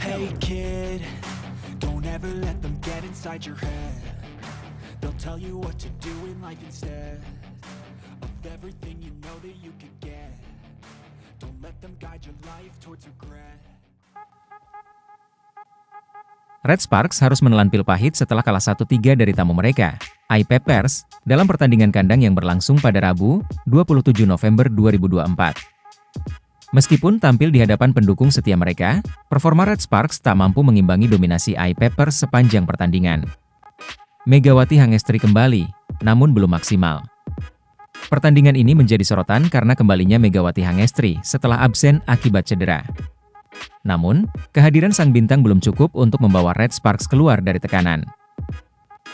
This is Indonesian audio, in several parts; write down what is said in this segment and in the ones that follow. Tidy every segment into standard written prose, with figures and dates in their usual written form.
Hey kid, don't ever let them get inside your head. They'll tell you what to do in life instead of everything you know that you could get. Don't let them guide your life towards regret. Red Sparks harus menelan pil pahit setelah kalah 1-3 dari tamu mereka, iPeppers, dalam pertandingan kandang yang berlangsung pada Rabu, 27 November 2024. Meskipun tampil di hadapan pendukung setia mereka, performa Red Sparks tak mampu mengimbangi dominasi iPeppers sepanjang pertandingan. Megawati Hangestri kembali, namun belum maksimal. Pertandingan ini menjadi sorotan karena kembalinya Megawati Hangestri setelah absen akibat cedera. Namun, kehadiran sang bintang belum cukup untuk membawa Red Sparks keluar dari tekanan.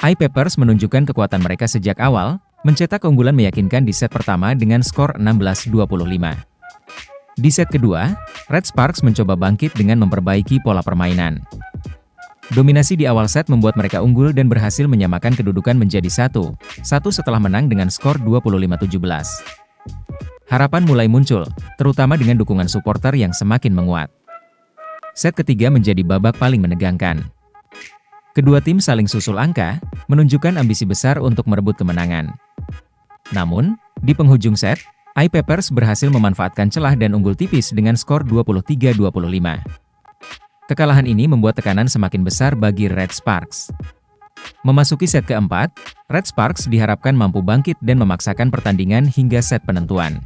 iPeppers menunjukkan kekuatan mereka sejak awal, mencetak keunggulan meyakinkan di set pertama dengan skor 16-25. Di set kedua, Red Sparks mencoba bangkit dengan memperbaiki pola permainan. Dominasi di awal set membuat mereka unggul dan berhasil menyamakan kedudukan menjadi 1-1 setelah menang dengan skor 25-17. Harapan mulai muncul, terutama dengan dukungan supporter yang semakin menguat. Set ketiga menjadi babak paling menegangkan. Kedua tim saling susul angka, menunjukkan ambisi besar untuk merebut kemenangan. Namun, di penghujung set, iPeppers berhasil memanfaatkan celah dan unggul tipis dengan skor 23-25. Kekalahan ini membuat tekanan semakin besar bagi Red Sparks. Memasuki set keempat, Red Sparks diharapkan mampu bangkit dan memaksakan pertandingan hingga set penentuan.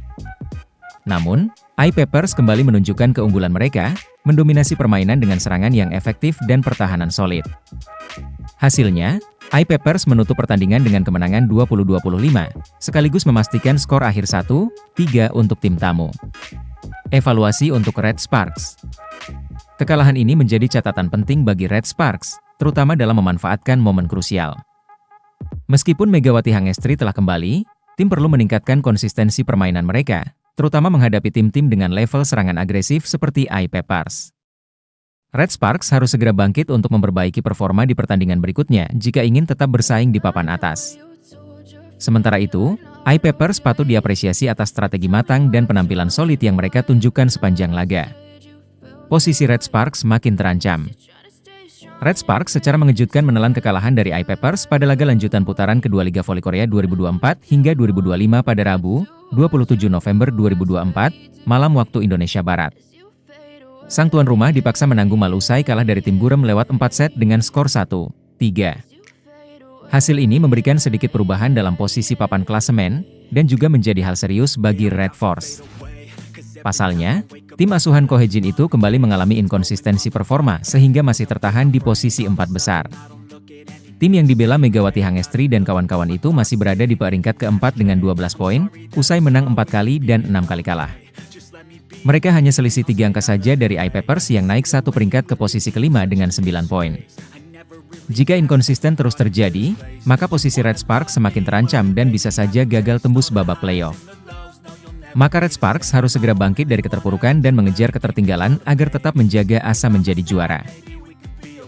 Namun, iPeppers kembali menunjukkan keunggulan mereka, mendominasi permainan dengan serangan yang efektif dan pertahanan solid. Hasilnya, iPeppers menutup pertandingan dengan kemenangan 20-25, sekaligus memastikan skor akhir 1-3 untuk tim tamu. Evaluasi untuk Red Sparks. Kekalahan ini menjadi catatan penting bagi Red Sparks, terutama dalam memanfaatkan momen krusial. Meskipun Megawati Hangestri telah kembali, tim perlu meningkatkan konsistensi permainan mereka, terutama menghadapi tim-tim dengan level serangan agresif seperti iPeppers. Red Sparks harus segera bangkit untuk memperbaiki performa di pertandingan berikutnya jika ingin tetap bersaing di papan atas. Sementara itu, iPeppers patut diapresiasi atas strategi matang dan penampilan solid yang mereka tunjukkan sepanjang laga. Posisi Red Sparks makin terancam. Red Sparks secara mengejutkan menelan kekalahan dari iPeppers pada laga lanjutan putaran kedua Liga Voli Korea 2024 hingga 2025 pada Rabu, 27 November 2024, malam waktu Indonesia Barat. Sang tuan rumah dipaksa menanggung malu usai kalah dari tim Gurem lewat 4 set dengan skor 1-3. Hasil ini memberikan sedikit perubahan dalam posisi papan klasemen, dan juga menjadi hal serius bagi Red Force. Pasalnya, tim asuhan Ko Hye-jin itu kembali mengalami inkonsistensi performa sehingga masih tertahan di posisi 4 besar. Tim yang dibela Megawati Hangestri dan kawan-kawan itu masih berada di peringkat keempat dengan 12 poin, usai menang 4 kali dan 6 kali kalah. Mereka hanya selisih 3 angka saja dari iPeppers yang naik 1 peringkat ke posisi kelima dengan 9 poin. Jika inkonsisten terus terjadi, maka posisi Red Sparks semakin terancam dan bisa saja gagal tembus babak playoff. Maka Red Sparks harus segera bangkit dari keterpurukan dan mengejar ketertinggalan agar tetap menjaga asa menjadi juara.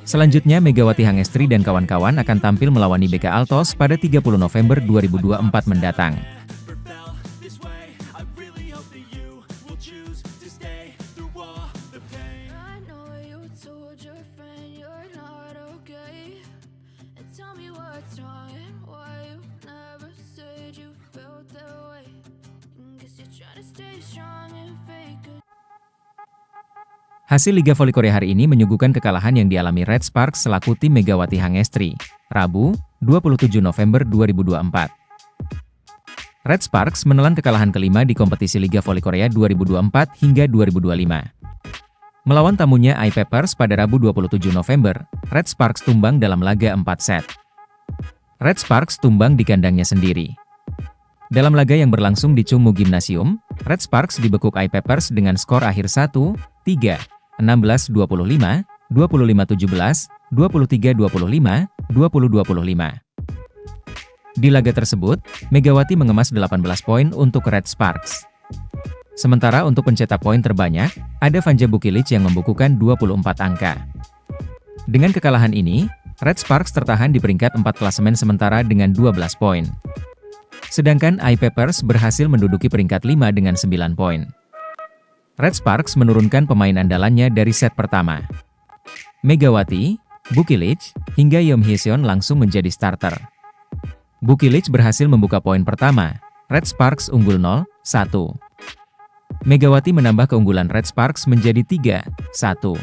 Selanjutnya Megawati Hangestri dan kawan-kawan akan tampil melawan BK Altos pada 30 November 2024 mendatang. Hasil Liga Voli Korea hari ini menyuguhkan kekalahan yang dialami Red Sparks selaku tim Megawati Hangestri, Rabu, 27 November 2024. Red Sparks menelan kekalahan kelima di kompetisi Liga Voli Korea 2024 hingga 2025. Melawan tamunya iPeppers pada Rabu 27 November, Red Sparks tumbang dalam laga 4 set. Red Sparks tumbang di kandangnya sendiri. Dalam laga yang berlangsung di Chungmu Gymnasium, Red Sparks dibekuk iPeppers dengan skor akhir 1-3, 16-25, 25-17, 23-25, 20-25. Di laga tersebut, Megawati mengemas 18 poin untuk Red Sparks. Sementara untuk pencetak poin terbanyak, ada Vanja Bukilic yang membukukan 24 angka. Dengan kekalahan ini, Red Sparks tertahan di peringkat 4 klasemen sementara dengan 12 poin. Sedangkan iPappers berhasil menduduki peringkat 5 dengan 9 poin. Red Sparks menurunkan pemain andalannya dari set pertama. Megawati, Bukilic, hingga Yeom Hyeseon langsung menjadi starter. Bukilic berhasil membuka poin pertama, Red Sparks unggul 0-1. Megawati menambah keunggulan Red Sparks menjadi 3-1.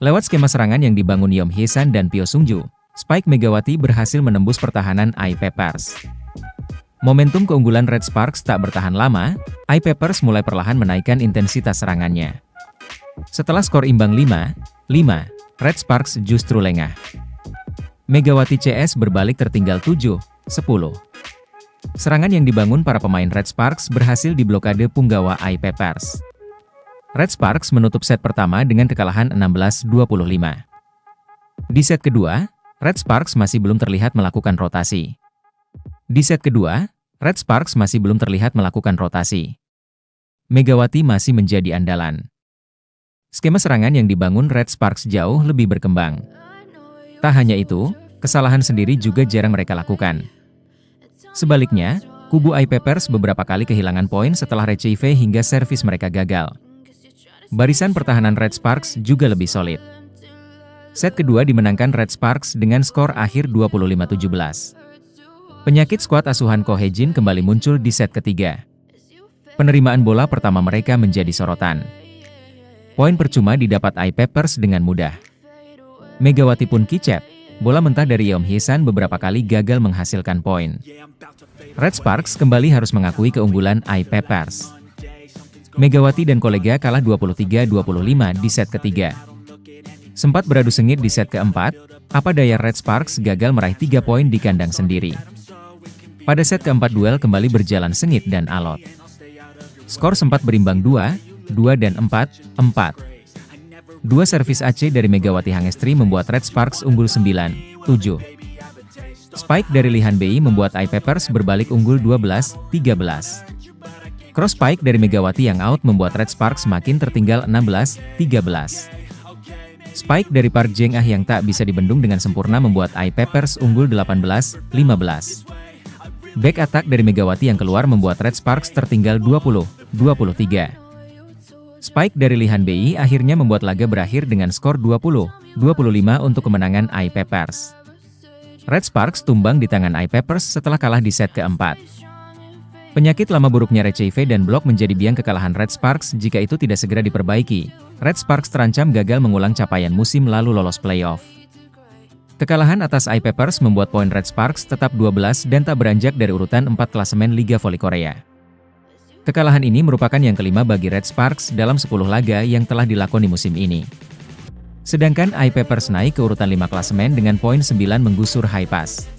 Lewat skema serangan yang dibangun Yeom Hyesan dan Pyo Sungju, Spike Megawati berhasil menembus pertahanan iPappers. Momentum keunggulan Red Sparks tak bertahan lama, iPappers mulai perlahan menaikkan intensitas serangannya. Setelah skor imbang 5-5, Red Sparks justru lengah. Megawati CS berbalik tertinggal 7-10. Serangan yang dibangun para pemain Red Sparks berhasil diblokade punggawa iPappers. Red Sparks menutup set pertama dengan kekalahan 16-25. Di set kedua, Red Sparks masih belum terlihat melakukan rotasi. Megawati masih menjadi andalan. Skema serangan yang dibangun Red Sparks jauh lebih berkembang. Tak hanya itu, kesalahan sendiri juga jarang mereka lakukan. Sebaliknya, kubu iPappers beberapa kali kehilangan poin setelah retrieve hingga servis mereka gagal. Barisan pertahanan Red Sparks juga lebih solid. Set kedua dimenangkan Red Sparks dengan skor akhir 25-17. Penyakit skuad asuhan Ko Hye-jin kembali muncul di set ketiga. Penerimaan bola pertama mereka menjadi sorotan. Poin percuma didapat iPappers dengan mudah. Megawati pun kicep, bola mentah dari Yeom Hyesan beberapa kali gagal menghasilkan poin. Red Sparks kembali harus mengakui keunggulan iPappers. Megawati dan kolega kalah 23-25 di set ketiga. Sempat beradu sengit di set keempat, apa daya Red Sparks gagal meraih 3 poin di kandang sendiri. Pada set keempat duel kembali berjalan sengit dan alot. Skor sempat berimbang 2-2 dan 4-4. Dua servis AC dari Megawati Hangestri membuat Red Sparks unggul 9-7. Spike dari Lee Han-bei membuat iPappers berbalik unggul 12-13. Cross spike dari Megawati yang out membuat Red Sparks makin tertinggal 16-13. Spike dari Park Jeng-ah yang tak bisa dibendung dengan sempurna membuat iPappers unggul 18-15. Back attack dari Megawati yang keluar membuat Red Sparks tertinggal 20-23. Spike dari Lee Han-bei akhirnya membuat laga berakhir dengan skor 20-25 untuk kemenangan iPappers. Red Sparks tumbang di tangan iPappers setelah kalah di set keempat. Penyakit lama buruknya retrieve dan blok menjadi biang kekalahan Red Sparks jika itu tidak segera diperbaiki. Red Sparks terancam gagal mengulang capaian musim lalu lolos playoff. Kekalahan atas iPappers membuat poin Red Sparks tetap 12 dan tak beranjak dari urutan 4 klasemen Liga Voli Korea. Kekalahan ini merupakan yang kelima bagi Red Sparks dalam 10 laga yang telah dilakoni musim ini. Sedangkan iPappers naik ke urutan 5 klasemen dengan poin 9 menggusur High Pass.